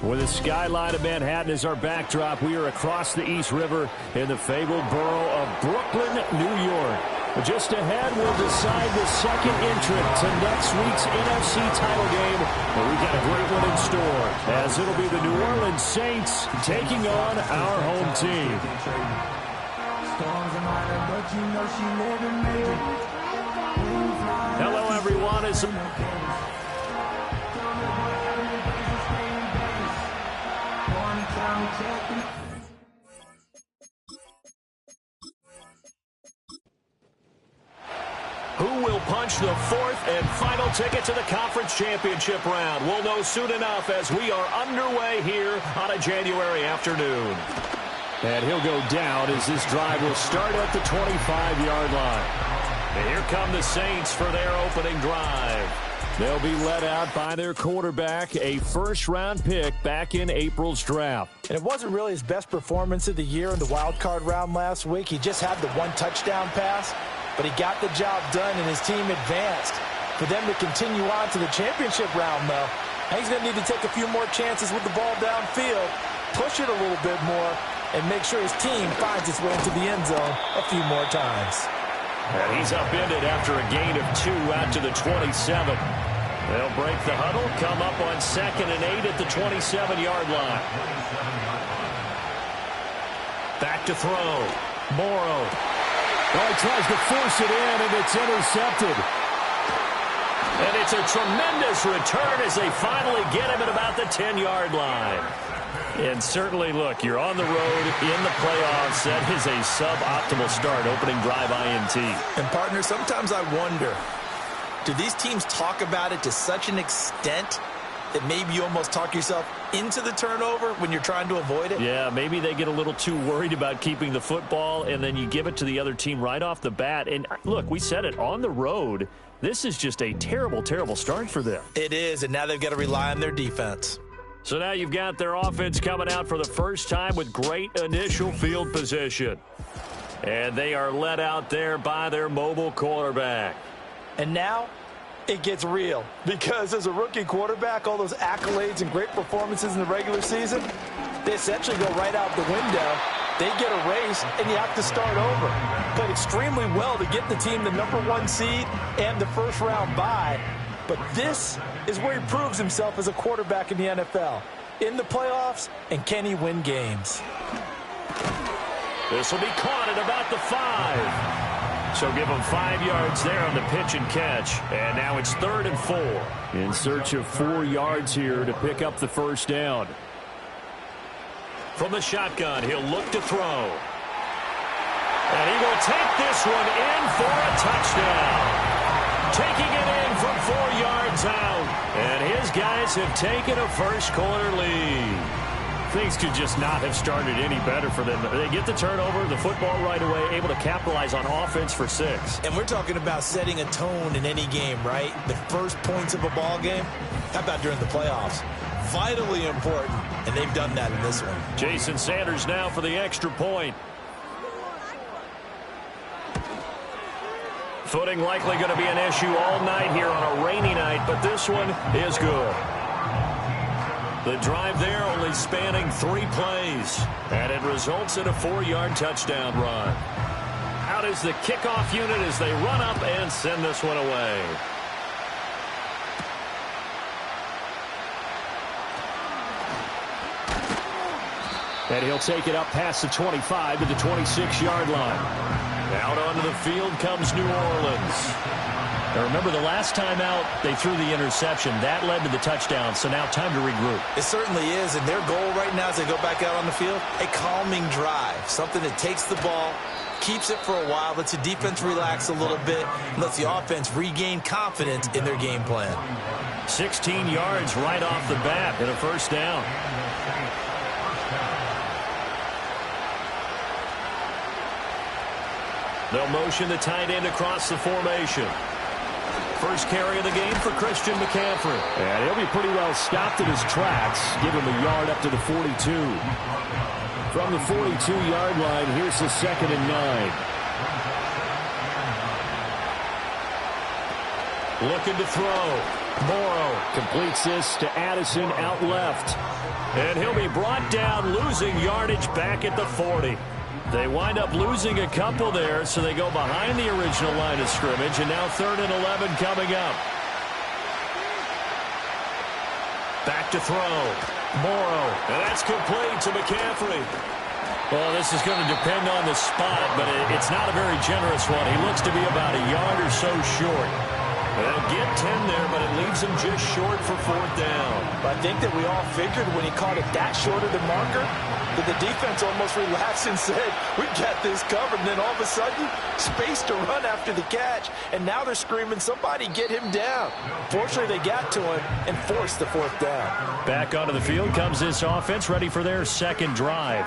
With the skyline of Manhattan as our backdrop, we are across the East River in the fabled borough of Brooklyn, New York. Just ahead, we'll decide the second entrant to next week's NFC title game. And we've got a great one in store, as it'll be the New Orleans Saints taking on our home team. Hello, everyone. Who will punch the fourth and final ticket to the conference championship round? We'll know soon enough as we are underway here on a January afternoon. And he'll go down as this drive will start at the 25-yard line. And here come the Saints for their opening drive. They'll be led out by their quarterback, a first-round pick back in April's draft. And it wasn't really his best performance of the year in the wild card round last week. He just had the one touchdown pass, but he got the job done and his team advanced. For them to continue on to the championship round, though, he's going to need to take a few more chances with the ball downfield, push it a little bit more, and make sure his team finds its way into the end zone a few more times. And he's upended after a gain of 2 out to the 27. They'll break the huddle, come up on 2nd and 8 at the 27-yard line. Back to throw. Morrow. Oh, he tries to force it in, and it's intercepted. And it's a tremendous return as they finally get him at about the 10-yard line. And certainly, look, you're on the road in the playoffs. That is a suboptimal start, opening drive INT. And, partner, sometimes I wonder, do these teams talk about it to such an extent that maybe you almost talk yourself into the turnover when you're trying to avoid it? Yeah, maybe they get a little too worried about keeping the football, and then you give it to the other team right off the bat. And, look, we said it, on the road, this is just a terrible, terrible start for them. It is, and now they've got to rely on their defense. So now you've got their offense coming out for the first time with great initial field position. And they are led out there by their mobile quarterback. And now it gets real, because as a rookie quarterback, all those accolades and great performances in the regular season, they essentially go right out the window. They get erased, and you have to start over. Played extremely well to get the team the #1 seed and the first-round bye. But this is where he proves himself as a quarterback in the NFL. In the playoffs, and can he win games? This will be caught at about the 5. So give him 5 yards there on the pitch and catch. And now it's 3rd and 4. In search of 4 yards here to pick up the first down. From the shotgun, he'll look to throw. And he will take this one in for a touchdown. Taking it in from 4 yards out. And his guys have taken a first-quarter lead. Things could just not have started any better for them. They get the turnover, the football right away, able to capitalize on offense for 6. And we're talking about setting a tone in any game, right? The first points of a ball game. How about during the playoffs? Vitally important, and they've done that in this one. Jason Sanders now for the extra point. Footing likely going to be an issue all night here on a rainy night, but this one is good. The drive there only spanning 3 plays, and it results in a 4-yard touchdown run. Out is the kickoff unit as they run up and send this one away. And he'll take it up past the 25 to the 26-yard line. Out onto the field comes New Orleans. Now remember, the last time out, they threw the interception. That led to the touchdown, so now time to regroup. It certainly is, and their goal right now as they go back out on the field, a calming drive, something that takes the ball, keeps it for a while, lets the defense relax a little bit, and lets the offense regain confidence in their game plan. 16 yards right off the bat and a first down. They'll motion the tight end across the formation. First carry of the game for Christian McCaffrey. And he'll be pretty well stopped in his tracks. Give him a yard up to the 42. From the 42-yard line, here's the 2nd and 9. Looking to throw. Morrow completes this to Addison out left. And he'll be brought down, losing yardage back at the 40. They wind up losing a couple there, so they go behind the original line of scrimmage, and now 3rd and 11 coming up. Back to throw. Morrow. And that's complete to McCaffrey. Well, this is going to depend on the spot, but it's not a very generous one. He looks to be about a yard or so short. They'll get 10 there, but it leaves him just short for 4th down. I think that we all figured when he caught it that short of the marker that the defense almost relaxed and said, we got this covered. And then all of a sudden, space to run after the catch. And now they're screaming, somebody get him down. Fortunately, they got to him and forced the 4th down. Back onto the field comes this offense, ready for their second drive.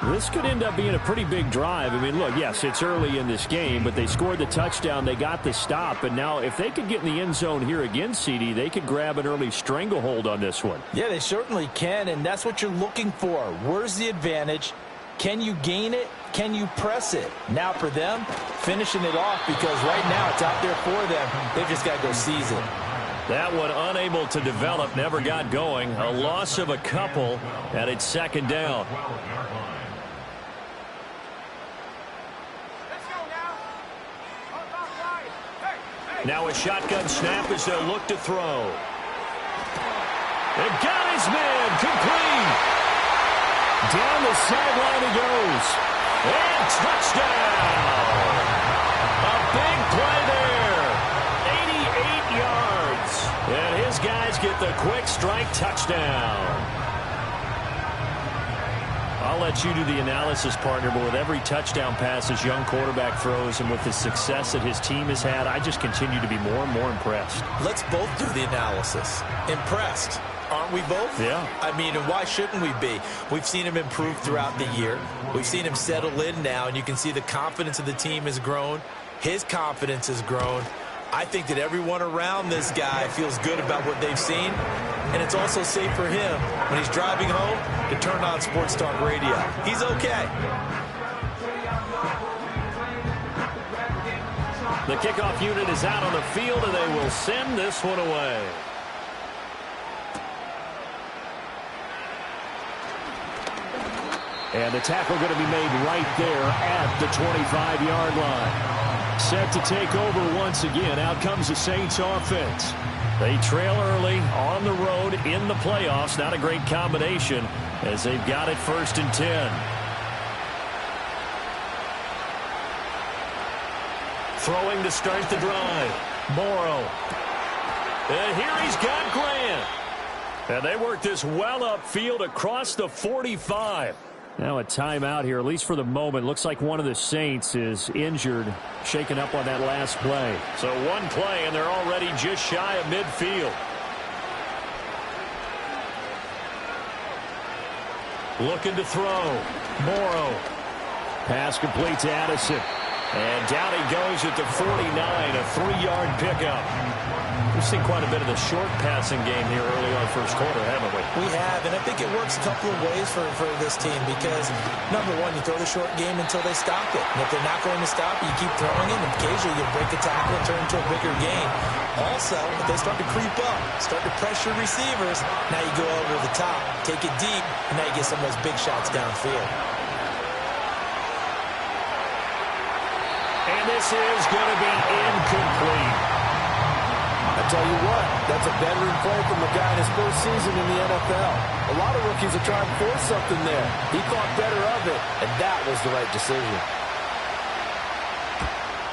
This could end up being a pretty big drive. I mean, look, yes, it's early in this game, but they scored the touchdown. They got the stop. And now if they could get in the end zone here again, CD, they could grab an early stranglehold on this one. Yeah, they certainly can, and that's what you're looking for. Where's the advantage? Can you gain it? Can you press it? Now for them, finishing it off, because right now it's out there for them. They've just got to go seize it. That one unable to develop, never got going. A loss of a couple, and it's 2nd down. Now a shotgun snap as they'll look to throw. And got his man, complete. Down the sideline he goes. And touchdown. A big play there. 88 yards. And his guys get the quick strike touchdown. I'll let you do the analysis, partner, but with every touchdown pass his young quarterback throws and with the success that his team has had, I just continue to be more and more impressed. Let's both do the analysis. Impressed. Aren't we both? Yeah. I mean, and why shouldn't we be? We've seen him improve throughout the year. We've seen him settle in now, and you can see the confidence of the team has grown. His confidence has grown. I think that everyone around this guy feels good about what they've seen, and it's also safe for him when he's driving home to turn on Sports Talk Radio. He's okay. The kickoff unit is out on the field, and they will send this one away. And the tackle going to be made right there at the 25-yard line. Set to take over once again. Out comes the Saints offense. They trail early on the road in the playoffs. Not a great combination as they've got it 1st and 10. Throwing to start the drive. Morrow. And here he's got Grant. And they work this well upfield across the 45. Now a timeout here, at least for the moment. Looks like one of the Saints is injured, shaken up on that last play. So one play, and they're already just shy of midfield. Looking to throw. Morrow. Pass complete to Addison. And down he goes at the 49, a 3-yard pickup. We've seen quite a bit of the short passing game here early on first quarter, haven't we? We have, and I think it works a couple of ways for this team because, number one, you throw the short game until they stop it. And if they're not going to stop it, you keep throwing it, and occasionally you'll break a tackle and turn into a bigger gain. Also, if they start to creep up, start to pressure receivers, now you go over the top, take it deep, and now you get some of those big shots downfield. And this is going to be incomplete. I tell you what, that's a veteran play from a guy in his first season in the NFL. A lot of rookies are trying to force something there. He thought better of it, and that was the right decision.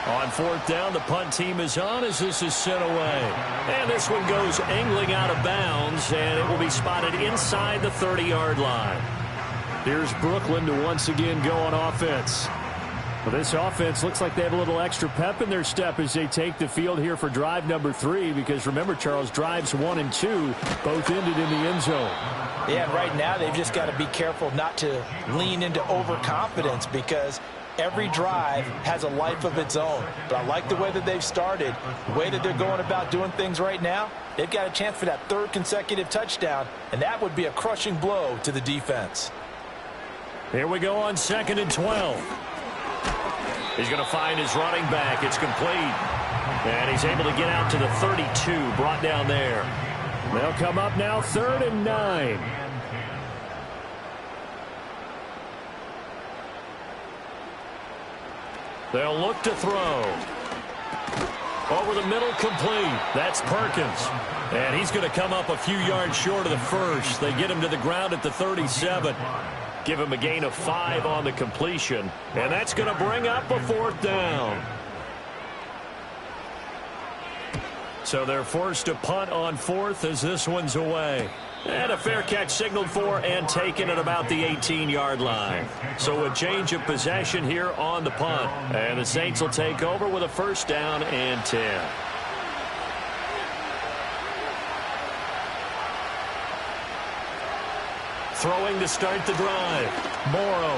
On 4th down, the punt team is on as this is sent away. And this one goes angling out of bounds, and it will be spotted inside the 30-yard line. Here's Brooklyn to once again go on offense. Well, this offense looks like they have a little extra pep in their step as they take the field here for drive number 3, because remember, Charles, drives 1 and 2 both ended in the end zone. Yeah, right now they've just got to be careful not to lean into overconfidence because every drive has a life of its own. But I like the way that they've started, the way that they're going about doing things right now. They've got a chance for that 3rd consecutive touchdown, and that would be a crushing blow to the defense. Here we go on 2nd and 12. He's going to find his running back. It's complete. And he's able to get out to the 32, brought down there. They'll come up now 3rd and 9. They'll look to throw. Over the middle, complete. That's Perkins. And he's going to come up a few yards short of the first. They get him to the ground at the 37. Give him a gain of 5 on the completion. And that's going to bring up a 4th down. So they're forced to punt on 4th as this one's away. And a fair catch signaled for and taken at about the 18-yard line. So a change of possession here on the punt. And the Saints will take over with a 1st down and 10. Throwing to start the drive. Morrow.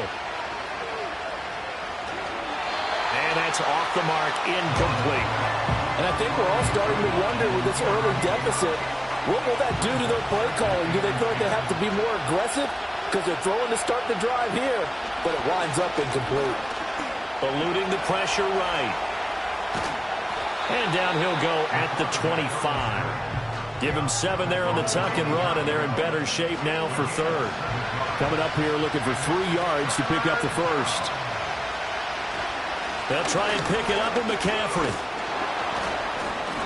And that's off the mark, incomplete. And I think we're all starting to wonder with this early deficit, what will that do to their play calling? Do they feel like they have to be more aggressive? Because they're throwing to start the drive here, but it winds up incomplete. Eluding the pressure right. And down he'll go at the 25. Give him 7 there on the tuck and run, and they're in better shape now for 3rd. Coming up here looking for 3 yards to pick up the first. They'll try and pick it up with McCaffrey.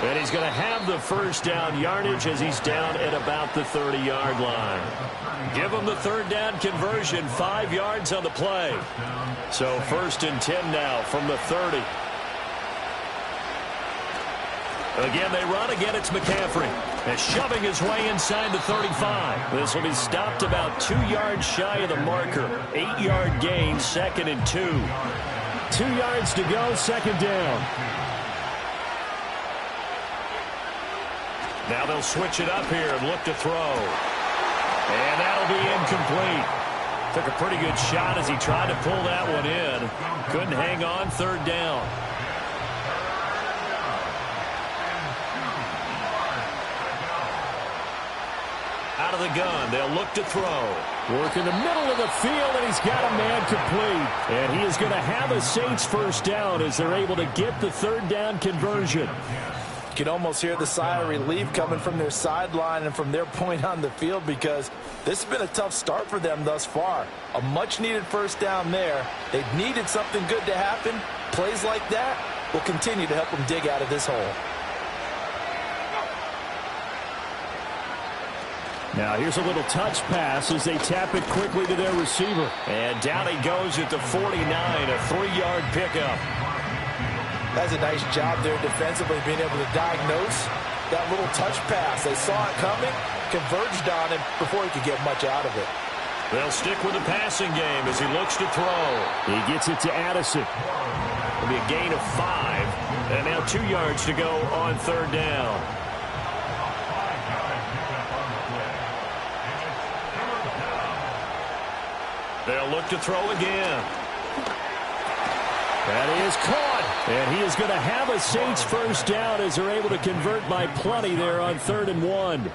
And he's going to have the 1st down yardage as he's down at about the 30-yard line. Give him the 3rd down conversion, 5 yards on the play. So 1st and 10 now from the 30. Again, they run. Again, it's McCaffrey. And shoving his way inside the 35. This will be stopped about 2 yards shy of the marker. 8-yard gain, 2nd and 2. 2 yards to go, 2nd down. Now they'll switch it up here and look to throw. And that'll be incomplete. Took a pretty good shot as he tried to pull that one in. Couldn't hang on, 3rd down. Out of the gun, they'll look to throw. Work in the middle of the field, and he's got a man complete. And he is going to have a Saints 1st down as they're able to get the 3rd down conversion. You can almost hear the sigh of relief coming from their sideline and from their point on the field, because this has been a tough start for them thus far. A much-needed 1st down there. They've needed something good to happen. Plays like that will continue to help them dig out of this hole. Now here's a little touch pass as they tap it quickly to their receiver. And down he goes at the 49, a 3-yard pickup. That's a nice job there defensively, being able to diagnose that little touch pass. They saw it coming, converged on him before he could get much out of it. They'll stick with the passing game as he looks to throw. He gets it to Addison. It'll be a gain of 5. And now 2 yards to go on 3rd down. They'll look to throw again. That is caught. And he is going to have a Saints 1st down as they're able to convert by plenty there on 3rd and 1.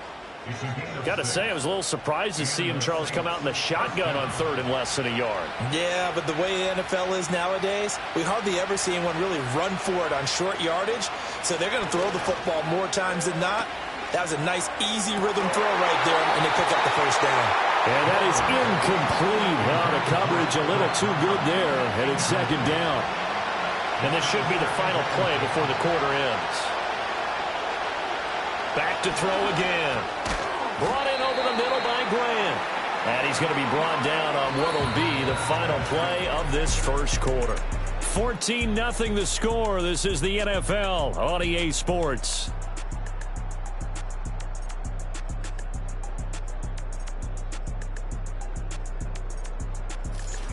Got to say, I was a little surprised to see him, Charles, come out in the shotgun on 3rd and less than a yard. Yeah, but the way the NFL is nowadays, we hardly ever see anyone really run for it on short yardage. So they're going to throw the football more times than not. That was a nice, easy rhythm throw right there, and they pick up the 1st down. And that is incomplete. Well, the coverage a little too good there, and it's 2nd down. And this should be the final play before the quarter ends. Back to throw again. Brought in over the middle by Grant. And he's going to be brought down on what will be the final play of this 1st quarter. 14-0 the score. This is the NFL on EA Sports.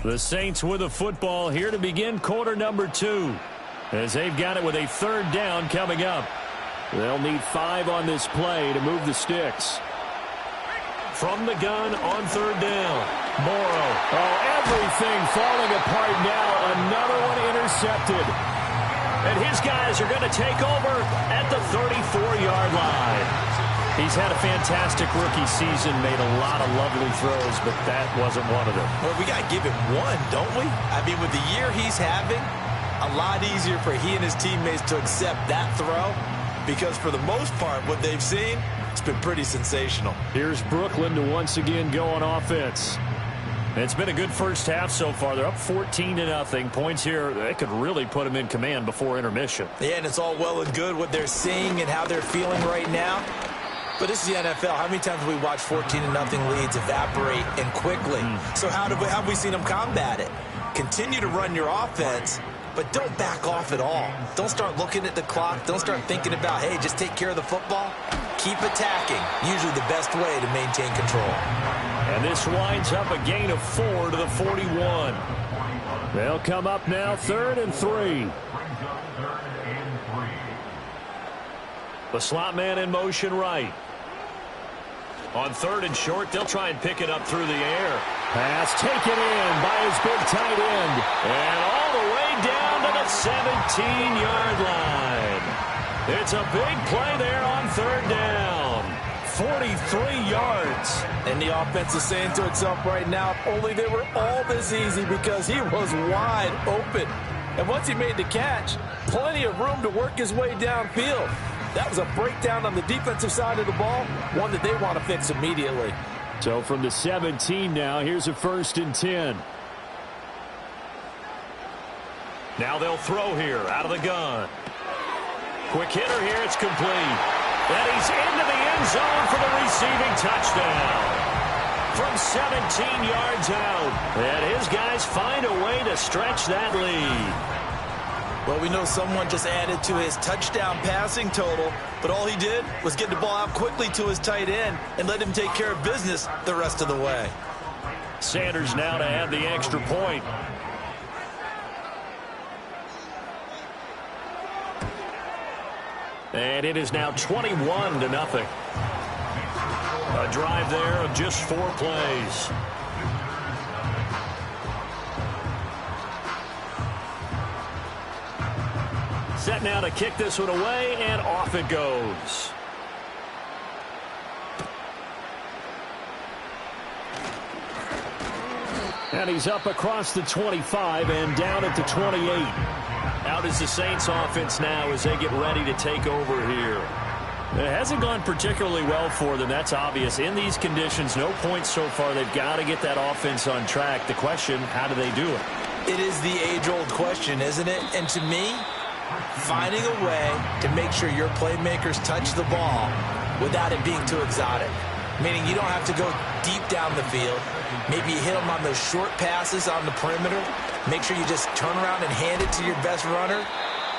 The Saints with the football here to begin quarter number 2. As they've got it with a 3rd down coming up. They'll need 5 on this play to move the sticks. From the gun on 3rd down. Morrow. Oh, everything falling apart now. Another one intercepted. And his guys are going to take over at the 34-yard line. He's had a fantastic rookie season, made a lot of lovely throws, but that wasn't one of them. Well, we got to give him one, don't we? I mean, with the year he's having, a a lot easier for he and his teammates to accept that throw because for the most part, what they've seen, it's been pretty sensational. Here's Brooklyn to once again go on offense. It's been a good first half so far. They're up 14-0. Points here, they could really put them in command before intermission. Yeah, and it's all well and good what they're seeing and how they're feeling right now. But this is the NFL. How many times have we watched 14-0 leads evaporate and quickly? So how have we seen them combat it? Continue to run your offense, but don't back off at all. Don't start looking at the clock. Don't start thinking about, hey, just take care of the football. Keep attacking. Usually the best way to maintain control. And this winds up a gain of 4 to the 41. They'll come up now 3rd and 3. The slot man in motion right. On 3rd and short, they'll try and pick it up through the air. Pass taken in by his big tight end. And all the way down to the 17-yard line. It's a big play there on 3rd down. 43 yards. And the offense is saying to itself right now, if only they were all this easy because he was wide open. And once he made the catch, plenty of room to work his way downfield. That was a breakdown on the defensive side of the ball, one that they want to fix immediately. So from the 17 now, here's a 1st and 10. Now they'll throw here out of the gun. Quick hitter here, it's complete. And he's into the end zone for the receiving touchdown. From 17 yards out. And his guys find a way to stretch that lead. Well, we know someone just added to his touchdown passing total, but all he did was get the ball out quickly to his tight end and let him take care of business the rest of the way. Sanders now to add the extra point. And it is now 21-0. A drive there of just 4 plays. Set now to kick this one away, and off it goes. And he's up across the 25 and down at the 28. Out is the Saints offense now as they get ready to take over here. It hasn't gone particularly well for them, that's obvious. In these conditions, no points so far. They've got to get that offense on track. The question, how do they do it? It is the age-old question, isn't it? And to me, finding a way to make sure your playmakers touch the ball without it being too exotic. Meaning you don't have to go deep down the field. Maybe you hit them on those short passes on the perimeter. Make sure you just turn around and hand it to your best runner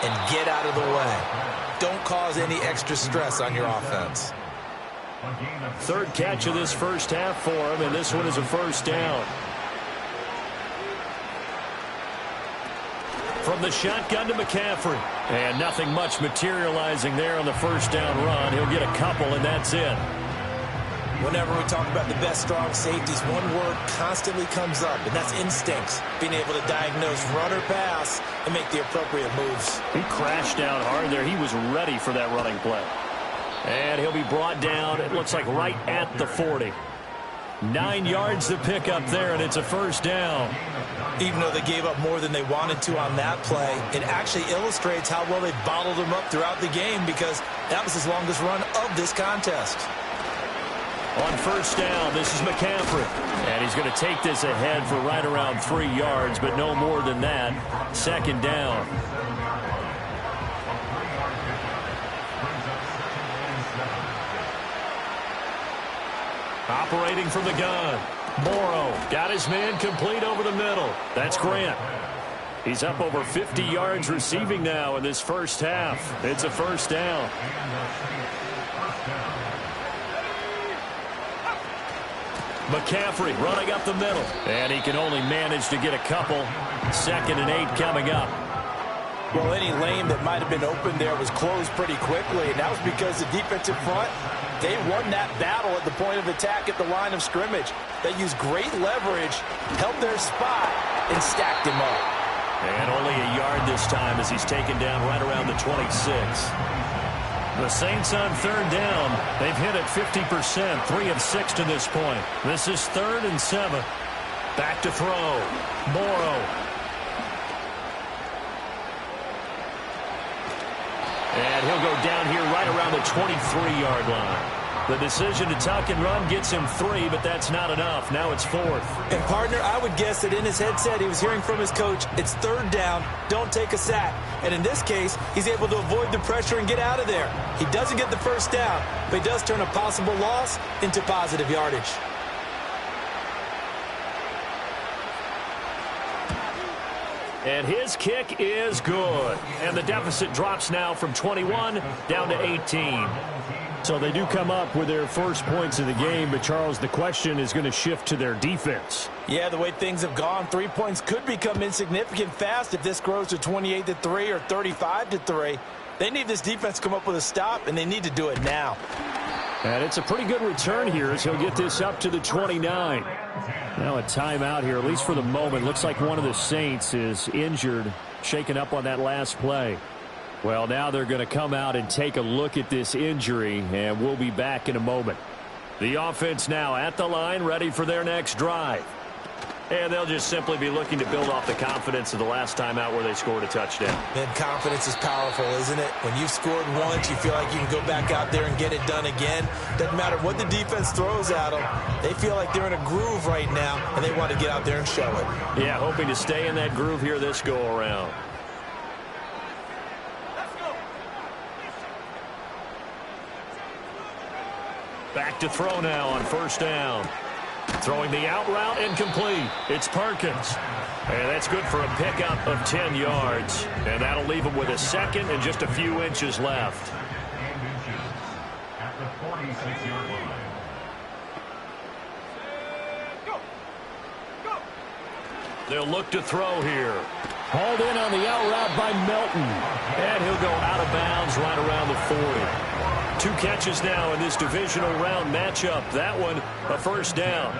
and get out of the way. Don't cause any extra stress on your offense. 3rd catch of this first half for him, and this one is a 1st down. From the shotgun to McCaffrey. And nothing much materializing there on the 1st down run. He'll get a couple, and that's it. Whenever we talk about the best strong safeties, one word constantly comes up, and that's instincts. Being able to diagnose run or pass and make the appropriate moves. He crashed down hard there. He was ready for that running play. And he'll be brought down, it looks like right at the 40. 9 yards to pick up there, and it's a 1st down. Even though they gave up more than they wanted to on that play, it actually illustrates how well they bottled them up throughout the game because that was his longest run of this contest. On 1st down, this is McCaffrey. And he's going to take this ahead for right around 3 yards, but no more than that. 2nd down. Operating from the gun. Morrow got his man complete over the middle. That's Grant. He's up over 50 yards receiving now in this first half. It's a 1st down. McCaffrey running up the middle. And he can only manage to get a couple. 2nd and 8 coming up. Well, any lane that might have been open there was closed pretty quickly, and that was because the defensive front, they won that battle at the point of attack at the line of scrimmage. They used great leverage, held their spot, and stacked him up. And only a yard this time as he's taken down right around the 26. The Saints on 3rd down. They've hit it 50%, 3 of 6 to this point. This is 3rd and 7. Back to throw. Morrow. And he'll go down here right around the 23-yard line. The decision to tuck and run gets him 3, but that's not enough. Now it's 4th. And, partner, I would guess that in his headset he was hearing from his coach, it's 3rd down, don't take a sack. And in this case, he's able to avoid the pressure and get out of there. He doesn't get the 1st down, but he does turn a possible loss into positive yardage. And his kick is good. And the deficit drops now from 21 down to 18. So they do come up with their first points of the game, but, Charles, the question is going to shift to their defense. Yeah, the way things have gone, 3 points could become insignificant fast if this grows to 28-3 or 35-3. They need this defense to come up with a stop, and they need to do it now. And it's a pretty good return here as he'll get this up to the 29. Now a timeout here, at least for the moment. Looks like one of the Saints is injured, shaken up on that last play. Well, now they're going to come out and take a look at this injury, and we'll be back in a moment. The offense now at the line, ready for their next drive. And they'll just simply be looking to build off the confidence of the last time out where they scored a touchdown. And confidence is powerful, isn't it? When you've scored once, you feel like you can go back out there and get it done again. Doesn't matter what the defense throws at them. They feel like they're in a groove right now, and they want to get out there and show it. Yeah, hoping to stay in that groove here this go-around. Back to throw now on 1st down. Throwing the out route incomplete. It's Perkins. And that's good for a pickup of 10 yards. And that'll leave him with a 2nd and just a few inches left. At the 46-yard line. They'll look to throw here. Hauled in on the out route by Melton. And he'll go out of bounds right around the 40. 2 catches now in this divisional round matchup. That one, a 1st down.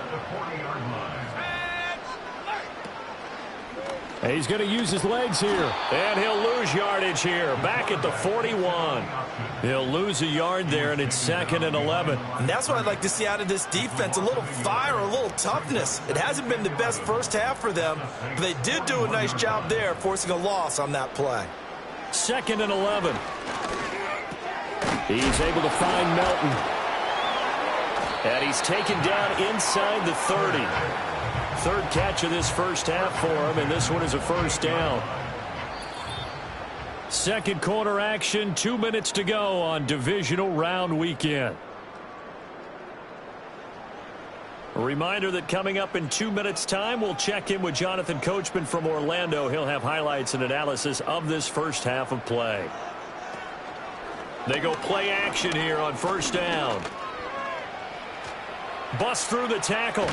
And he's going to use his legs here. And he'll lose yardage here. Back at the 41. He'll lose a yard there, and it's 2nd and 11. And that's what I'd like to see out of this defense. A little fire, a little toughness. It hasn't been the best first half for them, but they did do a nice job there, forcing a loss on that play. 2nd and 11. He's able to find Melton. And he's taken down inside the 30. 3rd catch of this first half for him, and this one is a 1st down. 2nd quarter action, 2 minutes to go on divisional round weekend. A reminder that coming up in 2 minutes' time, we'll check in with Jonathan Coachman from Orlando. He'll have highlights and analysis of this first half of play. They go play action here on 1st down. Bust through the tackle.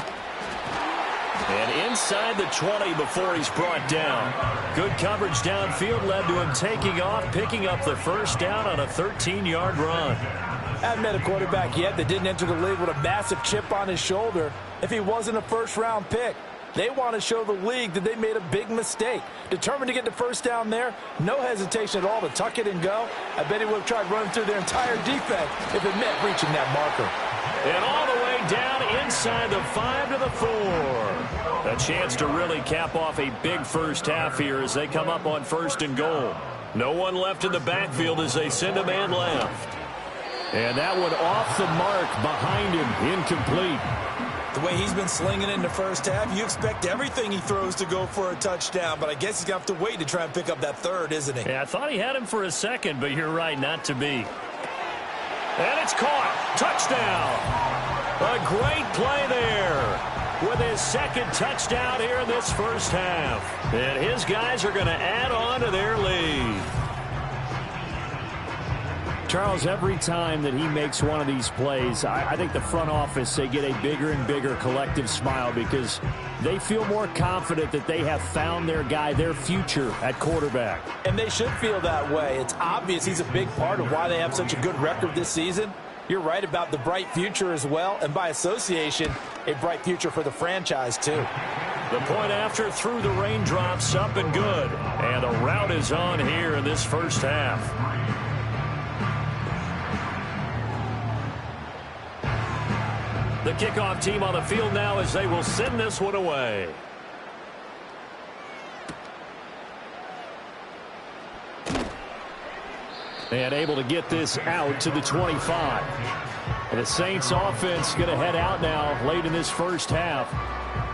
And inside the 20 before he's brought down. Good coverage downfield led to him taking off, picking up the 1st down on a 13-yard run. Haven't met a quarterback yet that didn't enter the league with a massive chip on his shoulder if he wasn't a 1st-round pick. They want to show the league that they made a big mistake. Determined to get the 1st down there, no hesitation at all to tuck it and go. I bet he would have tried running through their entire defense if it meant reaching that marker. And all the way down inside the 5 to the 4. A chance to really cap off a big first half here as they come up on 1st and goal. No one left in the backfield as they send a man left. And that one off the mark behind him, incomplete. The way he's been slinging in the first half, you expect everything he throws to go for a touchdown, but I guess he's going to have to wait to try and pick up that 3rd, isn't he? Yeah, I thought he had him for a 2nd, but you're right, not to be. And it's caught. Touchdown. A great play there with his 2nd touchdown here in this first half. And his guys are going to add on to their lead. Charles, every time that he makes one of these plays, I think the front office, they get a bigger and bigger collective smile because they feel more confident that they have found their guy, their future at quarterback. And they should feel that way. It's obvious he's a big part of why they have such a good record this season. You're right about the bright future as well, and by association, a bright future for the franchise too. The point after through the raindrops, up and good. And the route is on here in this first half. The kickoff team on the field now as they will send this one away. And able to get this out to the 25. And the Saints offense going to head out now late in this first half.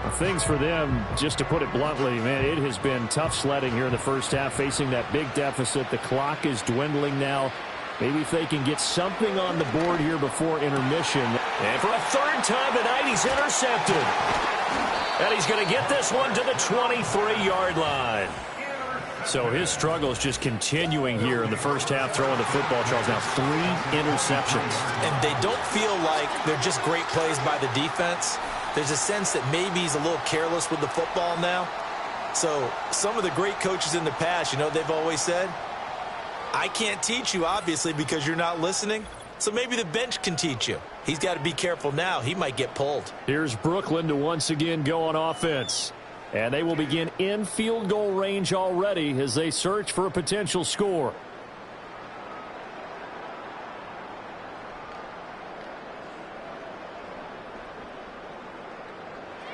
Well, things for them, just to put it bluntly, man, it has been tough sledding here in the first half, facing that big deficit. The clock is dwindling now. Maybe if they can get something on the board here before intermission. And for a third time tonight, he's intercepted. And he's going to get this one to the 23-yard line. So his struggle is just continuing here in the first half, throwing the football, Charles. Now 3 interceptions. And they don't feel like they're just great plays by the defense. There's a sense that maybe he's a little careless with the football now. So some of the great coaches in the past, you know, they've always said, I can't teach you, obviously, because you're not listening. So maybe the bench can teach you. He's got to be careful now. He might get pulled. Here's Brooklyn to once again go on offense. And they will begin in field goal range already as they search for a potential score.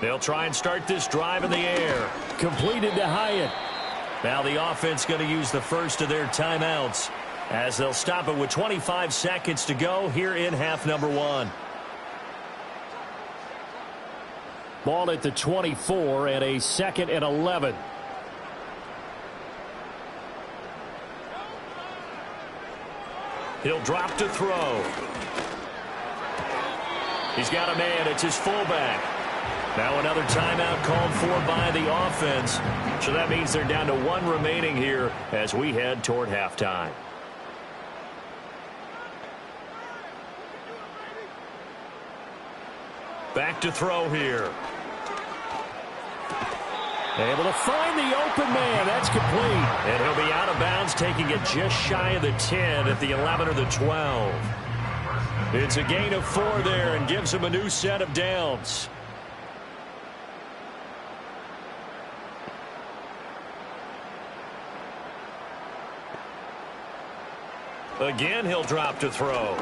They'll try and start this drive in the air. Completed to Hyatt. Now the offense going to use the first of their timeouts as they'll stop it with 25 seconds to go here in half number 1. Ball at the 24 and a 2nd and 11. He'll drop to throw. He's got a man. It's his fullback. Now another timeout called for by the offense. So that means they're down to 1 remaining here as we head toward halftime. Back to throw here. Able to find the open man. That's complete. And he'll be out of bounds, taking it just shy of the 10 at the 11 or the 12. It's a gain of 4 there and gives him a new set of downs. Again, he'll drop to throw.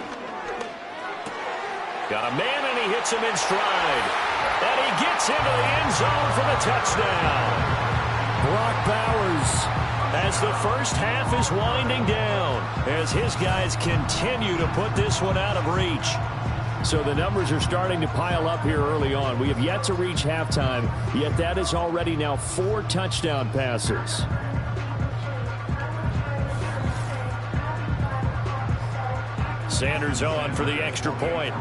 Got a man, and he hits him in stride. And he gets into the end zone for the touchdown. Brock Bowers, as the first half is winding down, as his guys continue to put this one out of reach. So the numbers are starting to pile up here early on. We have yet to reach halftime, yet that is already now 4 touchdown passes. Sanders on for the extra point.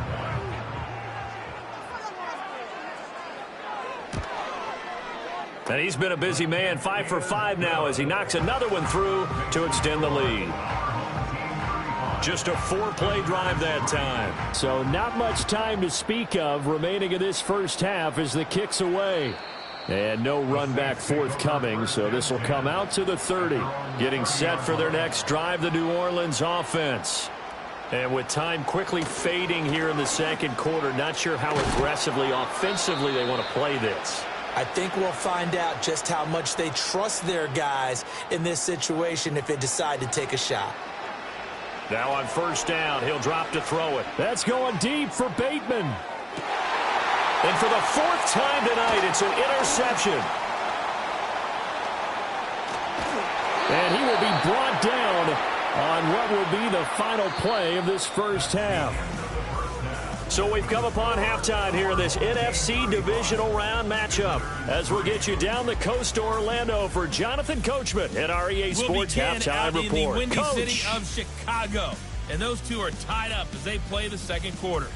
And he's been a busy man, 5 for 5 now as he knocks another one through to extend the lead. Just a 4-play drive that time. So not much time to speak of remaining in this first half as the kick's away. And no run back forthcoming, so this will come out to the 30. Getting set for their next drive, the New Orleans offense. And with time quickly fading here in the second quarter, not sure how aggressively, offensively they want to play this. I think we'll find out just how much they trust their guys in this situation if they decide to take a shot. Now on first down, he'll drop to throw it. That's going deep for Bateman. And for the 4th time tonight, it's an interception. And he will be brought down on what will be the final play of this first half. So we've come upon halftime here in this NFC Divisional Round matchup as we'll get you down the coast to Orlando for Jonathan Coachman at our EA Sports Halftime Report. In the Windy City of Chicago, and those two are tied up as they play the second quarter.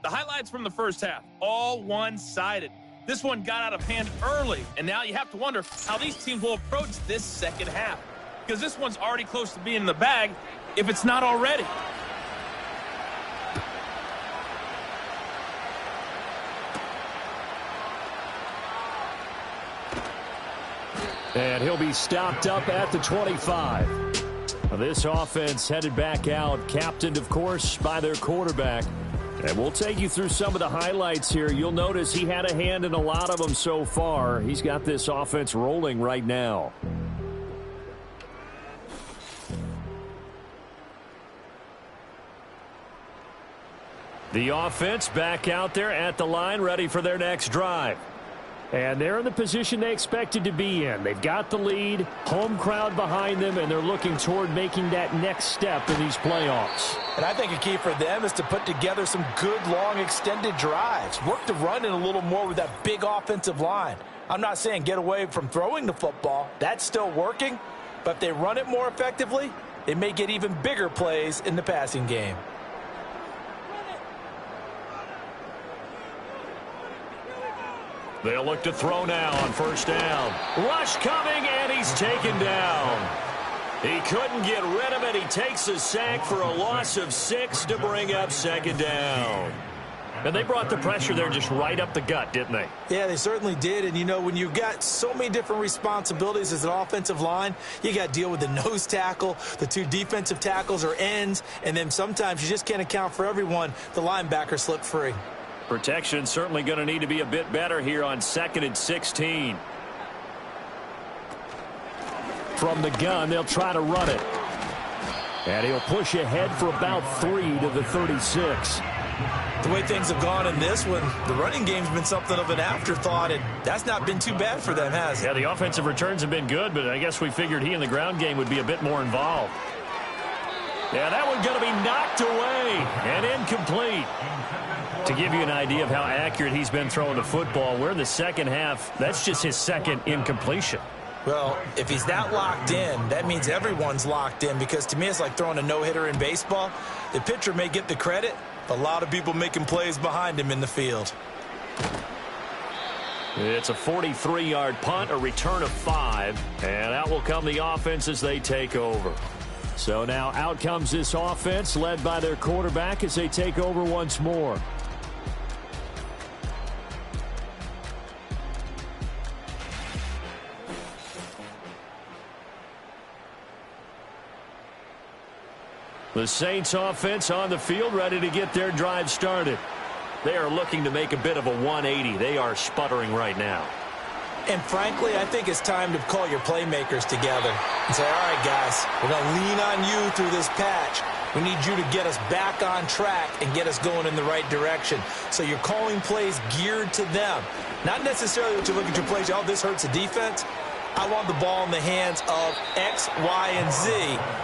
The highlights from the first half, all one-sided. This one got out of hand early, and now you have to wonder how these teams will approach this second half, because this one's already close to being in the bag, if it's not already. And he'll be stopped up at the 25. This offense headed back out, captained, of course, by their quarterback. And we'll take you through some of the highlights here. You'll notice he had a hand in a lot of them so far. He's got this offense rolling right now. The offense back out there at the line, ready for their next drive. And they're in the position they expected to be in. They've got the lead, home crowd behind them, and they're looking toward making that next step in these playoffs. And I think a key for them is to put together some good, long, extended drives. Work the run in a little more with that big offensive line. I'm not saying get away from throwing the football. That's still working. But if they run it more effectively, they may get even bigger plays in the passing game. They'll look to throw now on first down. Rush coming, and he's taken down. He couldn't get rid of it. He takes a sack for a loss of 6 to bring up second down. And they brought the pressure there just right up the gut, didn't they? Yeah, they certainly did. And, you know, when you've got so many different responsibilities as an offensive line, you got to deal with the nose tackle, the 2 defensive tackles or ends, and then sometimes you just can't account for everyone. The linebacker slipped free. Protection certainly going to need to be a bit better here on 2nd and 16. From the gun, they'll try to run it. And he'll push ahead for about 3 to the 36. The way things have gone in this one, the running game's been something of an afterthought, and that's not been too bad for them, has it? Yeah, the offensive returns have been good, but I guess we figured he in the ground game would be a bit more involved. Yeah, that one's going to be knocked away and incomplete. To give you an idea of how accurate he's been throwing the football, we're in the second half. That's just his second incompletion. Well, if he's that locked in, that means everyone's locked in, because to me it's like throwing a no-hitter in baseball. The pitcher may get the credit, but a lot of people making plays behind him in the field. It's a 43-yard punt, a return of 5, and out will come the offense as they take over. So now out comes this offense led by their quarterback as they take over once more. The Saints offense on the field ready to get their drive started. They are looking to make a bit of a 180. They are sputtering right now. And frankly, I think it's time to call your playmakers together and say, all right, guys, we're going to lean on you through this patch. We need you to get us back on track and get us going in the right direction. So you're calling plays geared to them. Not necessarily what you look at your plays, oh, this hurts the defense. I want the ball in the hands of X, Y, and Z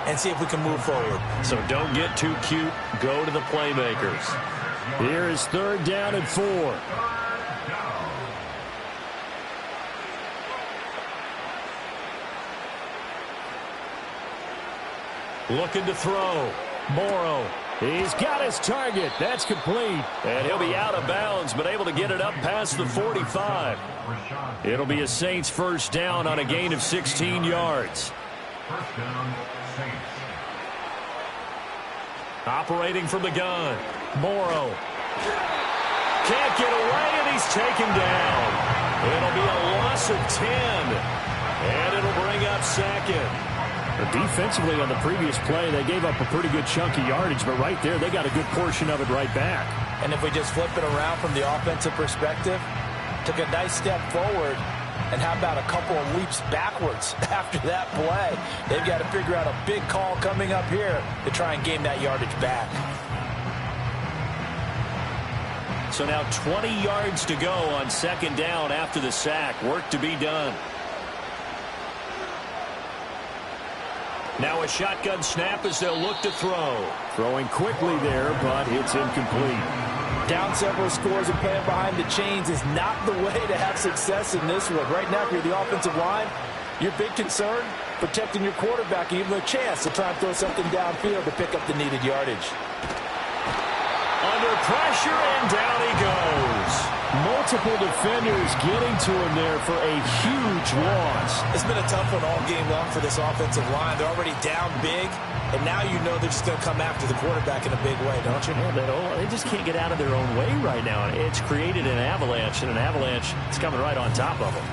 and see if we can move forward. So don't get too cute. Go to the playmakers. Here is 3rd down and 4. Looking to throw. Morrow. He's got his target. That's complete. And he'll be out of bounds, but able to get it up past the 45. It'll be a Saints first down on a gain of 16 yards. First down, Saints. Operating from the gun. Morrow. Can't get away, and he's taken down. It'll be a loss of 10. And it'll bring up 2nd. Defensively on the previous play, they gave up a pretty good chunk of yardage, but right there, they got a good portion of it right back. And if we just flip it around from the offensive perspective, took a nice step forward, and how about a couple of leaps backwards after that play? They've got to figure out a big call coming up here to try and gain that yardage back. So now 20 yards to go on 2nd down after the sack. Work to be done. Now a shotgun snap as they'll look to throw. Throwing quickly there, but it's incomplete. Down several scores and playing behind the chains is not the way to have success in this one. Right now, if you're the offensive line, your big concern, protecting your quarterback and giving him a chance to try and throw something downfield to pick up the needed yardage. Under pressure, and down he goes. Multiple defenders getting to him there for a huge loss. It's been a tough one all game long for this offensive line. They're already down big, and now you know they're just going to come after the quarterback in a big way, don't you? Yeah, they just can't get out of their own way right now. It's created an avalanche, and an avalanche is coming right on top of them.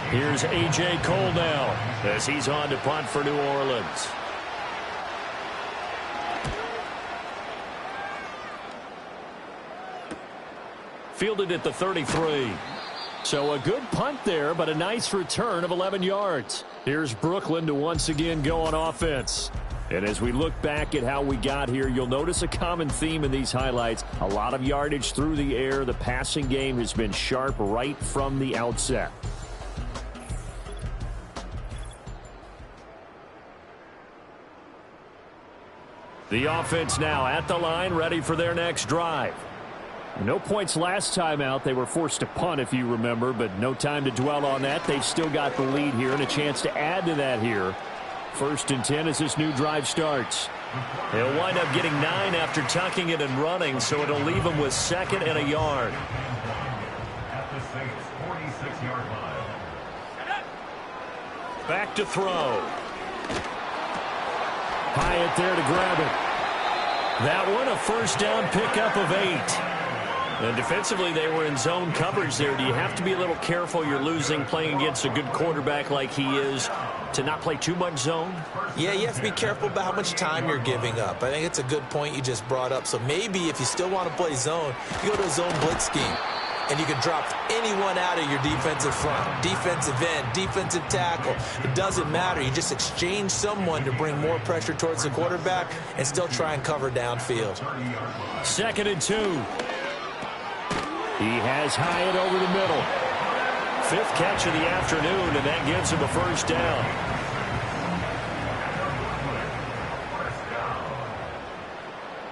Here's A.J. Cole now as he's on to punt for New Orleans. Fielded at the 33. So a good punt there, but a nice return of 11 yards. Here's Brooklyn to once again go on offense. And as we look back at how we got here, you'll notice a common theme in these highlights. A lot of yardage through the air. The passing game has been sharp right from the outset. The offense now at the line, ready for their next drive. No points last time out. They were forced to punt, if you remember, but no time to dwell on that. They've still got the lead here and a chance to add to that here. 1st and 10 as this new drive starts. They'll wind up getting 9 after tucking it and running, so it'll leave them with 2nd and a yard. At the Saints' 46-yard line. Back to throw. Hyatt there to grab it. That one a first down pickup of 8. And defensively, they were in zone coverage there. Do you have to be a little careful? You're losing playing against a good quarterback like he is to not play too much zone? Yeah, you have to be careful about how much time you're giving up. I think it's a good point you just brought up. So maybe if you still want to play zone, you go to a zone blitz scheme. And you can drop anyone out of your defensive front, defensive end, defensive tackle. It doesn't matter. You just exchange someone to bring more pressure towards the quarterback and still try and cover downfield. 2nd and 2. He has Hyatt over the middle. 5th catch of the afternoon, and that gives him a first down.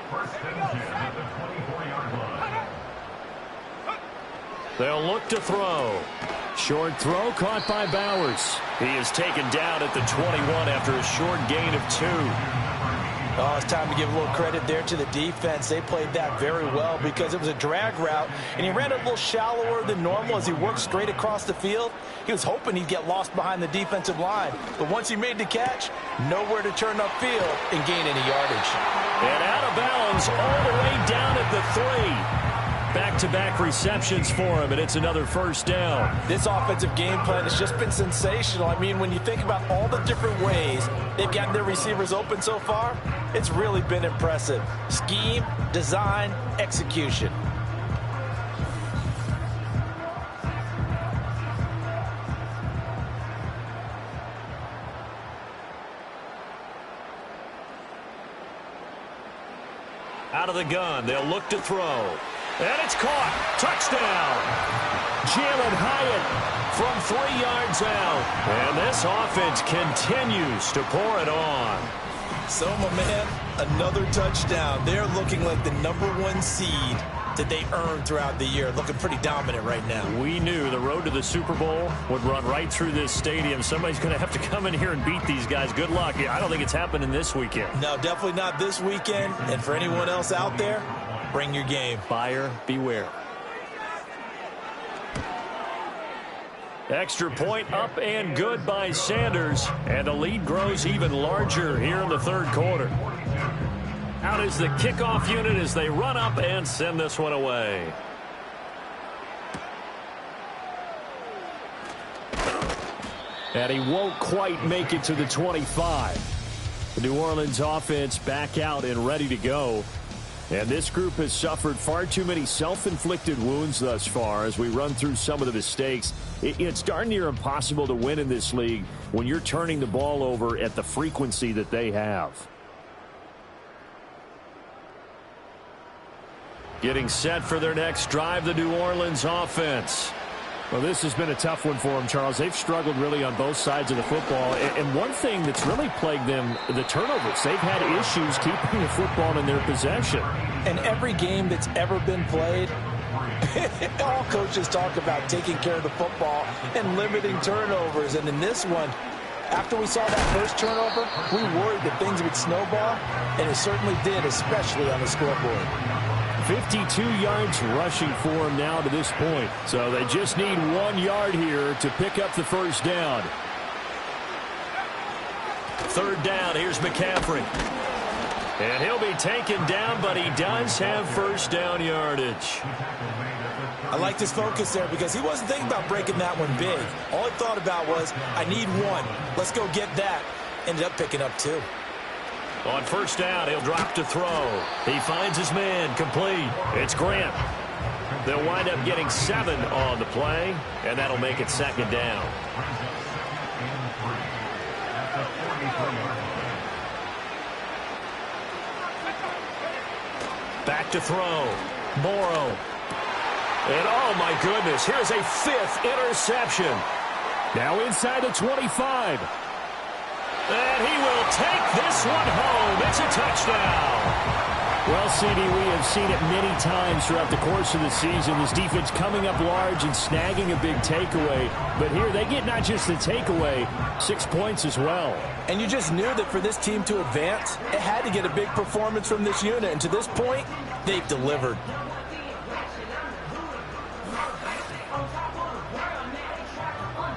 First and 10 at the 24-yard line. They'll look to throw. Short throw caught by Bowers. He is taken down at the 21 after a short gain of 2. Oh, it's time to give a little credit there to the defense. They played that very well because it was a drag route, and he ran a little shallower than normal as he worked straight across the field. He was hoping he'd get lost behind the defensive line, but once he made the catch, nowhere to turn upfield and gain any yardage. And out of bounds all the way down at the 3. Back-to-back receptions for him, and it's another first down. This offensive game plan has just been sensational. I mean, when you think about all the different ways they've gotten their receivers open so far, it's really been impressive. Scheme, design, execution. Out of the gun, they'll look to throw. And it's caught. Touchdown. Jalen Hyatt from 3 yards out. And this offense continues to pour it on. So, my man, another touchdown. They're looking like the #1 seed that they earned throughout the year. Looking pretty dominant right now. We knew the road to the Super Bowl would run right through this stadium. Somebody's going to have to come in here and beat these guys. Good luck. I don't think it's happening this weekend. No, definitely not this weekend. And for anyone else out there, bring your game. Buyer beware. Extra point up and good by Sanders. And the lead grows even larger here in the 3rd quarter. Out is the kickoff unit as they run up and send this one away. And he won't quite make it to the 25. The New Orleans offense back out and ready to go. And this group has suffered far too many self-inflicted wounds thus far as we run through some of the mistakes. It's darn near impossible to win in this league when you're turning the ball over at the frequency that they have. Getting set for their next drive, the New Orleans offense. Well, this has been a tough one for them, Charles. They've struggled really on both sides of the football. And one thing that's really plagued them, the turnovers. They've had issues keeping the football in their possession. And every game that's ever been played, all coaches talk about taking care of the football and limiting turnovers. And in this one, after we saw that first turnover, we worried that things would snowball, and it certainly did, especially on the scoreboard. 52 yards rushing for him now to this point. So they just need 1 yard here to pick up the first down. 3rd down, here's McCaffrey. And he'll be taken down, but he does have first down yardage. I like his focus there because he wasn't thinking about breaking that one big. All he thought about was, I need 1. Let's go get that. Ended up picking up 2. On first down, he'll drop to throw. He finds his man, complete. It's Grant. They'll wind up getting 7 on the play, and that'll make it 2nd down. back to throw. Morrow. And oh my goodness, here's a 5th interception. Now inside the 25. And he will take this one home. It's a touchdown. Well, CD, we have seen it many times throughout the course of the season. This defense coming up large and snagging a big takeaway. But here they get not just the takeaway, 6 points as well. And you just knew that for this team to advance, it had to get a big performance from this unit. And to this point, they've delivered.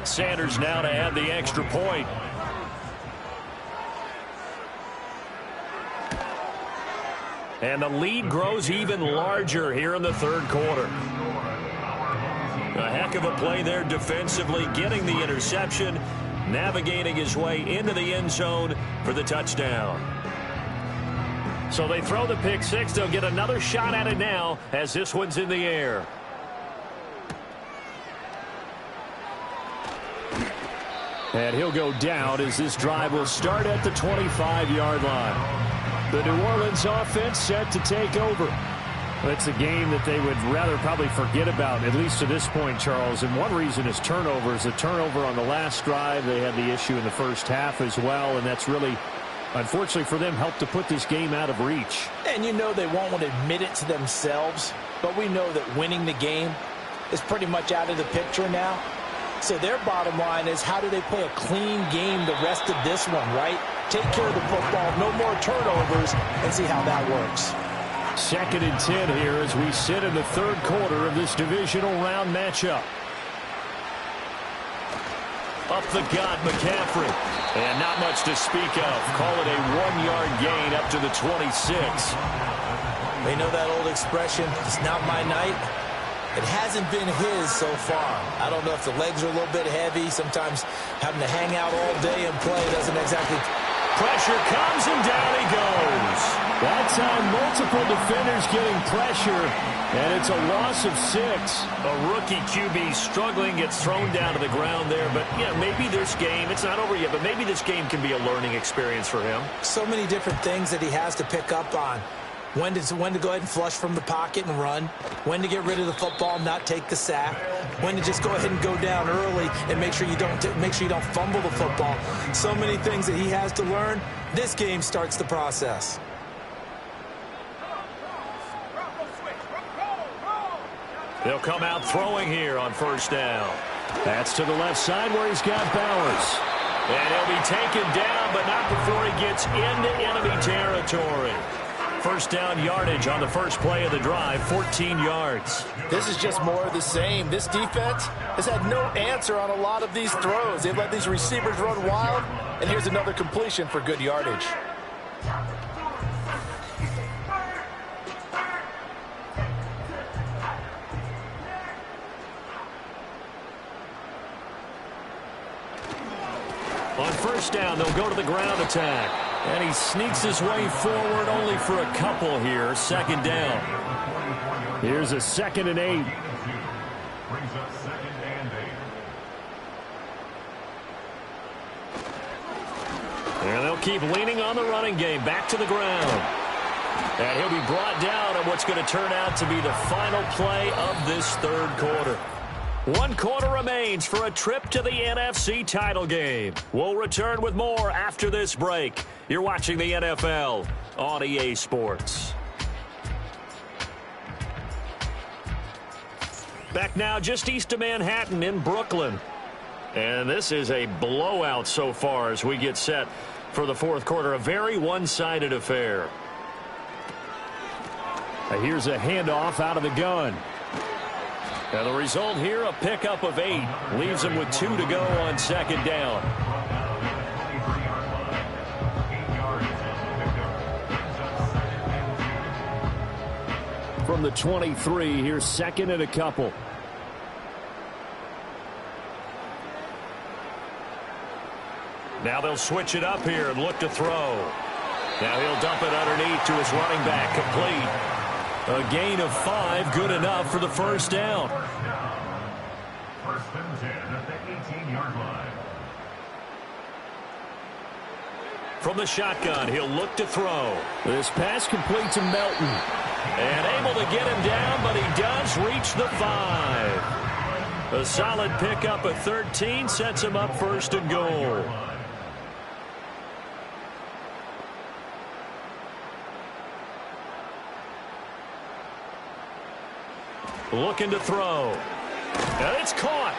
Sanders now to add the extra point. And the lead grows even larger here in the third quarter. A heck of a play there defensively, getting the interception, navigating his way into the end zone for the touchdown. So they throw the pick six. They'll get another shot at it now as this one's in the air. And he'll go down as this drive will start at the 25-yard line. The New Orleans offense set to take over. It's a game that they would rather probably forget about, at least to this point, Charles. And one reason is turnovers. A turnover on the last drive. They had the issue in the first half as well, and that's really, unfortunately for them, helped to put this game out of reach. And you know they won't want to admit it to themselves, but we know that winning the game is pretty much out of the picture now. So their bottom line is, how do they play a clean game the rest of this one, right? Take care of the football, no more turnovers, and see how that works. 2nd and 10 here as we sit in the third quarter of this divisional round matchup. Up the gut, McCaffrey. And not much to speak of. Call it a 1-yard gain up to the 26. They know that old expression, it's not my night. It hasn't been his so far. I don't know if the legs are a little bit heavy. Sometimes having to hang out all day and play doesn't exactly... Pressure comes and down he goes. That time, multiple defenders getting pressure, and it's a loss of 6. A rookie QB struggling, gets thrown down to the ground there. But, yeah, maybe this game, it's not over yet, but maybe this game can be a learning experience for him. So many different things that he has to pick up on. When to go ahead and flush from the pocket and run. When to get rid of the football, not take the sack. When to just go ahead and go down early and make sure you don't fumble the football. So many things that he has to learn. This game starts the process. They'll come out throwing here on first down. That's to the left side where he's got Bowers. And he'll be taken down, but not before he gets into enemy territory. First down yardage on the first play of the drive, 14 yards. This is just more of the same. This defense has had no answer on a lot of these throws. They've let these receivers run wild, and here's another completion for good yardage. On first down, they'll go to the ground attack. And he sneaks his way forward only for a couple here. 2nd down. Here's a 2nd and 8. Brings up 2nd and 8. And they'll keep leaning on the running game. Back to the ground. And he'll be brought down on what's going to turn out to be the final play of this third quarter. 1 quarter remains for a trip to the NFC title game. We'll return with more after this break. You're watching the NFL on EA Sports. Back now just east of Manhattan in Brooklyn. And this is a blowout so far as we get set for the fourth quarter. A very one-sided affair. Here's a handoff out of the gun. Now the result here, a pickup of 8. Leaves him with 2 to go on 2nd down. From the 23, here's 2nd and a couple. Now they'll switch it up here and look to throw. Now he'll dump it underneath to his running back, complete. A gain of 5, good enough for the first down. First and 10 at the 18-yard line. From the shotgun, he'll look to throw. This pass complete to Melton. And able to get him down, but he does reach the 5. A solid pickup at 13 sets him up first and goal. Looking to throw. And it's caught.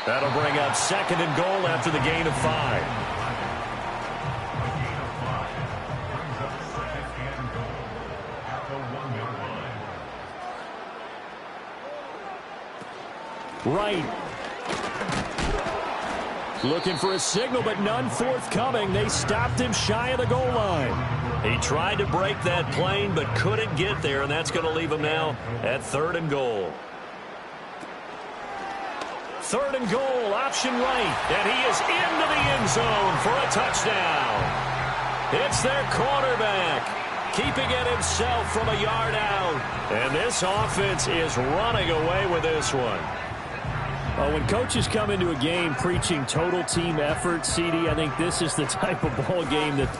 That'll bring up second and goal after the gain of 5. Right. Looking for a signal, but none forthcoming. They stopped him shy of the goal line. He tried to break that plane, but couldn't get there, and that's going to leave him now at third and goal. Third and goal, option right, and he is into the end zone for a touchdown. It's their quarterback, keeping it himself from a yard out. And this offense is running away with this one. When coaches come into a game preaching total team effort, CD, I think this is the type of ball game that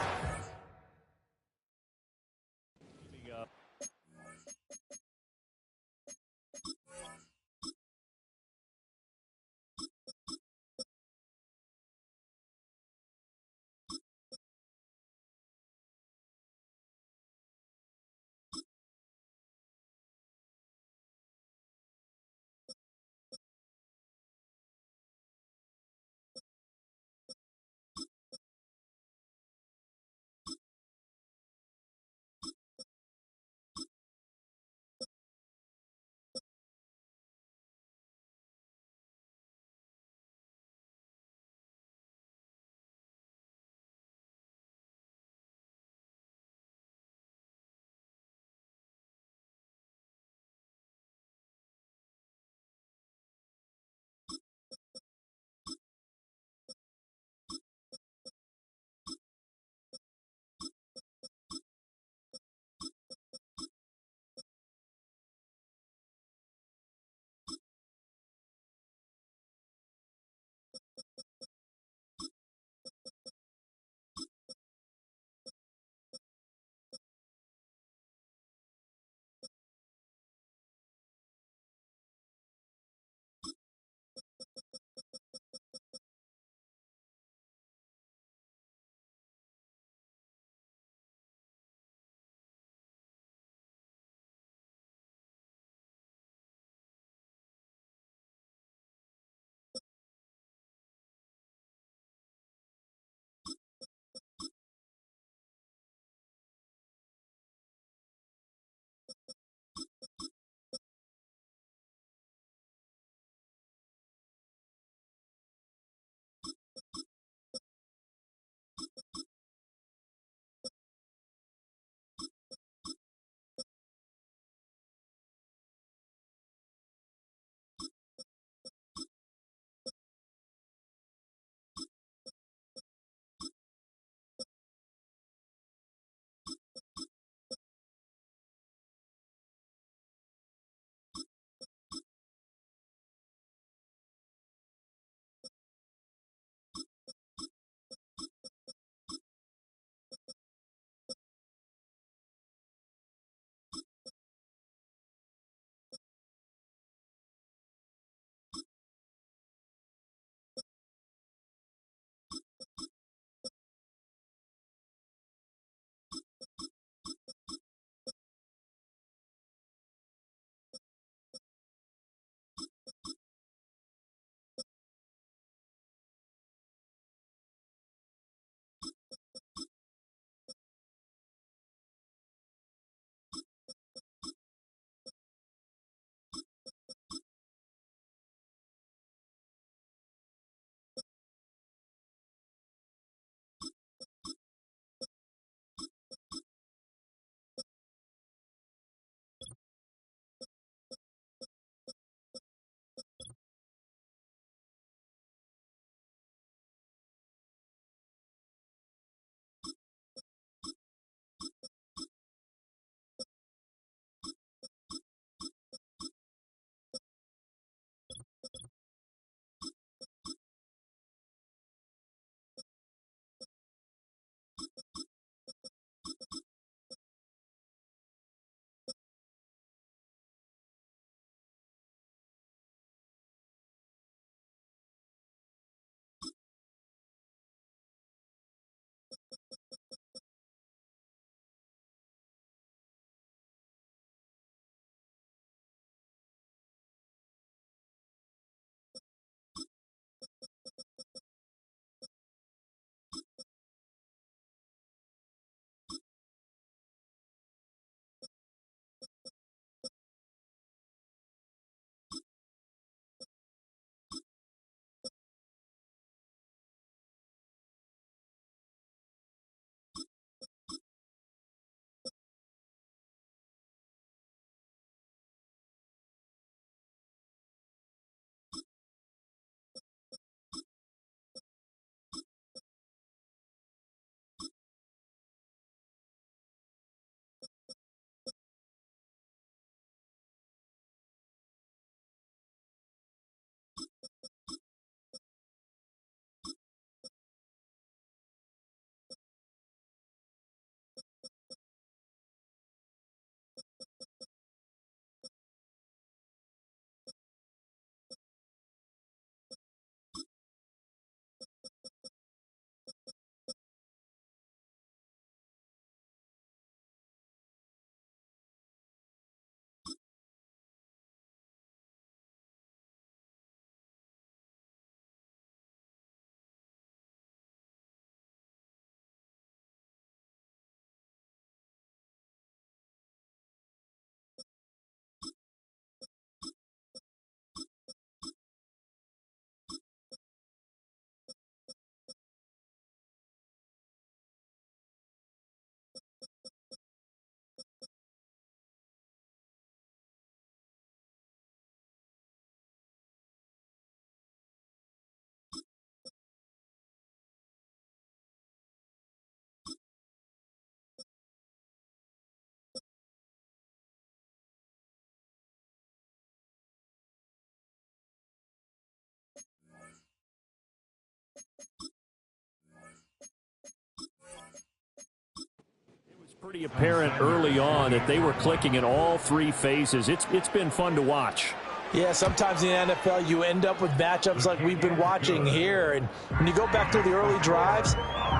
Pretty apparent early on that they were clicking in all three phases. It's been fun to watch. Yeah, sometimes in the NFL you end up with matchups like we've been watching here. And when you go back to the early drives,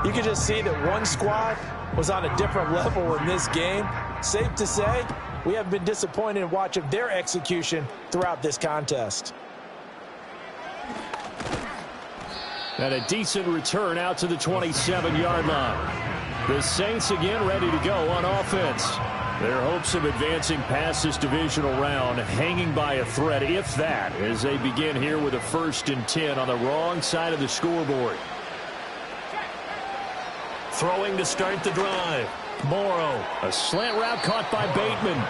you can just see that one squad was on a different level in this game. Safe to say, we have been disappointed in watching their execution throughout this contest. And a decent return out to the 27-yard line. The Saints again ready to go on offense. Their hopes of advancing past this divisional round hanging by a thread, if that, as they begin here with a 1st and 10 on the wrong side of the scoreboard. Throwing to start the drive. Morrow, a slant route caught by Bateman.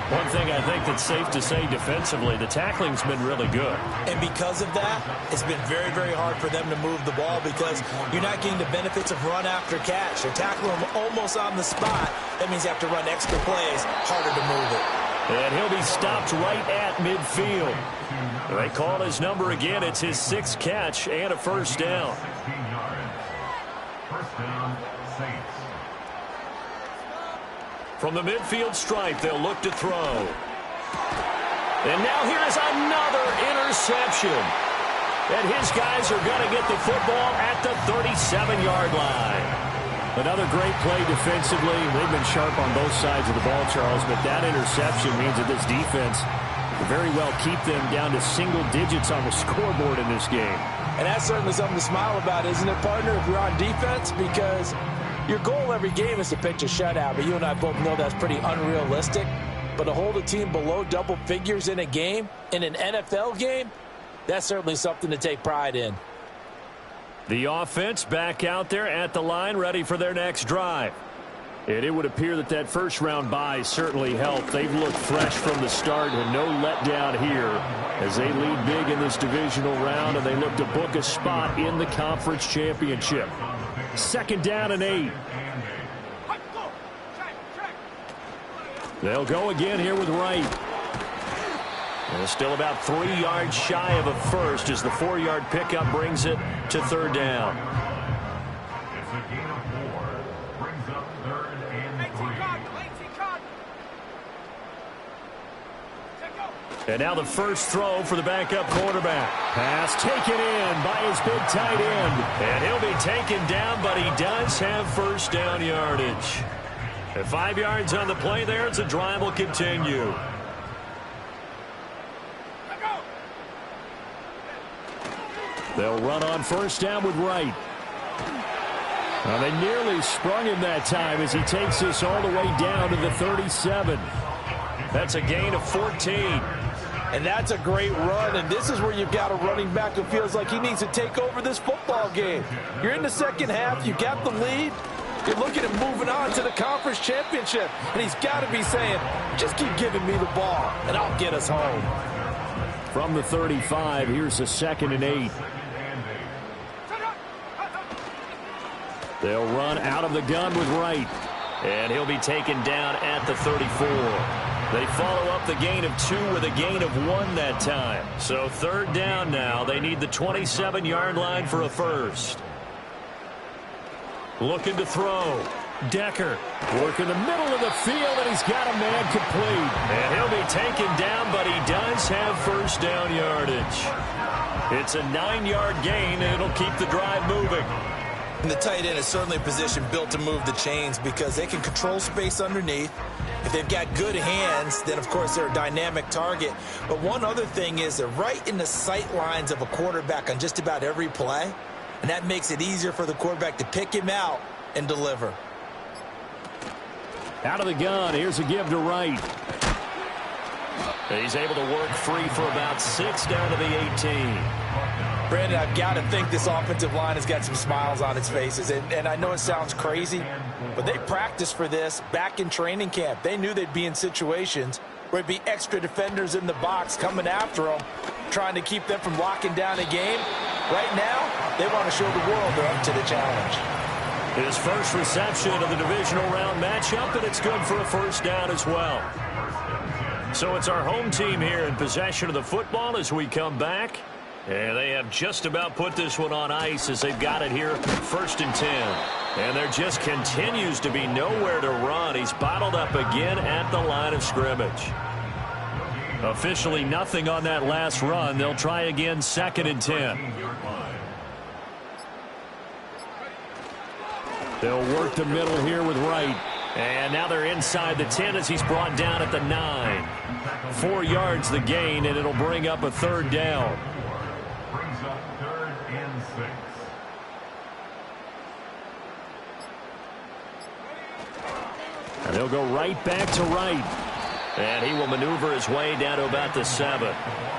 One thing I think that's safe to say defensively, the tackling's been really good. And because of that, it's been very, very hard for them to move the ball because you're not getting the benefits of run after catch. They're tackling them almost on the spot. That means you have to run extra plays, harder to move it. And he'll be stopped right at midfield. They call his number again. It's his 6th catch and a 1st down. 16 yards. First down, Saints. From the midfield stripe, they'll look to throw. And now here is another interception. And his guys are going to get the football at the 37-yard line. Another great play defensively. They've been sharp on both sides of the ball, Charles, but that interception means that this defense will very well keep them down to single digits on the scoreboard in this game. And that's certainly something to smile about, isn't it, partner, if you're on defense? Because your goal every game is to pitch a shutout, but you and I both know that's pretty unrealistic. But to hold a team below double figures in a game, in an NFL game, that's certainly something to take pride in. The offense back out there at the line, ready for their next drive. And it would appear that that first-round bye certainly helped. They've looked fresh from the start and no letdown here as they lead big in this divisional round, and they look to book a spot in the conference championship. 2nd down and 8. They'll go again here with Wright. And still about 3 yards shy of a first as the 4-yard pickup brings it to 3rd down. It's a gain of 4. Brings up 3rd and 3. And now the first throw for the backup quarterback. Pass taken in by his big tight end. And he'll be taken down, but he does have 1st down yardage. And 5 yards on the play there as the drive will continue. They'll run on 1st down with Wright. Well, they nearly sprung him that time as he takes this all the way down to the 37. That's a gain of 14. And that's a great run, and this is where you've got a running back who feels like he needs to take over this football game. You're in the second half, you got the lead, you're looking at moving on to the conference championship, and he's got to be saying, just keep giving me the ball, and I'll get us home. From the 35, here's a 2nd and 8. They'll run out of the gun with Wright, and he'll be taken down at the 34. They follow up the gain of 2 with a gain of 1 that time. So 3rd down now. They need the 27-yard line for a first. Looking to throw. Decker working the middle of the field, and he's got a man complete. And he'll be taken down, but he does have 1st down yardage. It's a 9-yard gain, and it'll keep the drive moving. And the tight end is certainly a position built to move the chains because they can control space underneath. If they've got good hands, then, of course, they're a dynamic target. But one other thing is they're right in the sight lines of a quarterback on just about every play, and that makes it easier for the quarterback to pick him out and deliver. Out of the gun, here's a give to Wright. He's able to work free for about 6 down to the 18. Brandon, I've got to think this offensive line has got some smiles on its faces. And I know it sounds crazy, but they practiced for this back in training camp. They knew they'd be in situations where it'd be extra defenders in the box coming after them, trying to keep them from locking down a game. Right now, they want to show the world they're up to the challenge. His first reception of the divisional round matchup, and it's good for a 1st down as well. So it's our home team here in possession of the football as we come back. And they have just about put this one on ice as they've got it here, 1st and 10. And there just continues to be nowhere to run. He's bottled up again at the line of scrimmage. Officially nothing on that last run. They'll try again, 2nd and 10. They'll work the middle here with Wright. And now they're inside the 10 as he's brought down at the 9. 4 yards the gain, and it'll bring up a 3rd down. Brings up 3rd and 6. And they'll go right back to Wright. And he will maneuver his way down to about the 7.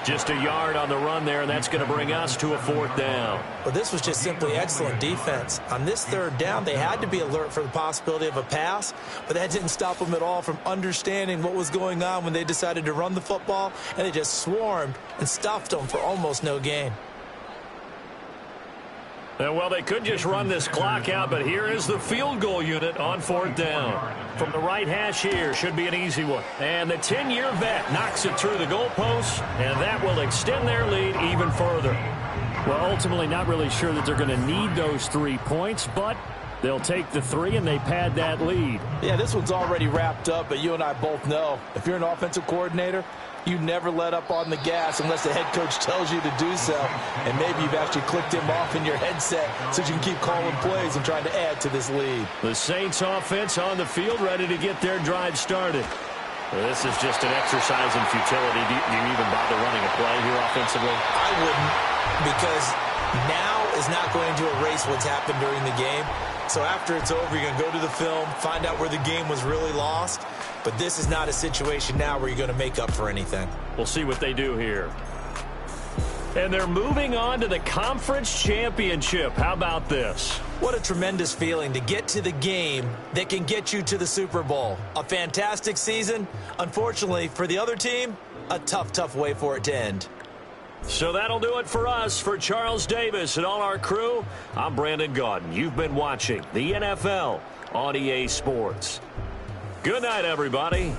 Just a yard on the run there, and that's going to bring us to a 4th down. Well, this was just simply excellent defense. On this 3rd down, they had to be alert for the possibility of a pass, but that didn't stop them at all from understanding what was going on when they decided to run the football, and they just swarmed and stuffed them for almost no gain. And, well, they could just run this clock out, but here is the field goal unit on 4th down. From the right hash here, should be an easy one. And the 10-year vet knocks it through the goalpost, and that will extend their lead even further. Well, ultimately not really sure that they're going to need those 3 points, but they'll take the 3 and they pad that lead. Yeah, this one's already wrapped up, but you and I both know if you're an offensive coordinator, you never let up on the gas unless the head coach tells you to do so. And maybe you've actually clicked him off in your headset so you can keep calling plays and trying to add to this lead. The Saints offense on the field, ready to get their drive started. Well, this is just an exercise in futility. Do you even bother running a play here offensively? I wouldn't, because now is not going to erase what's happened during the game. So after it's over, you're going to go to the film, find out where the game was really lost. But this is not a situation now where you're going to make up for anything. We'll see what they do here. And they're moving on to the conference championship. How about this? What a tremendous feeling to get to the game that can get you to the Super Bowl. A fantastic season. Unfortunately, for the other team, a tough way for it to end. So that'll do it for us. For Charles Davis and all our crew, I'm Brandon Gaudin. You've been watching the NFL on EA Sports. Good night, everybody.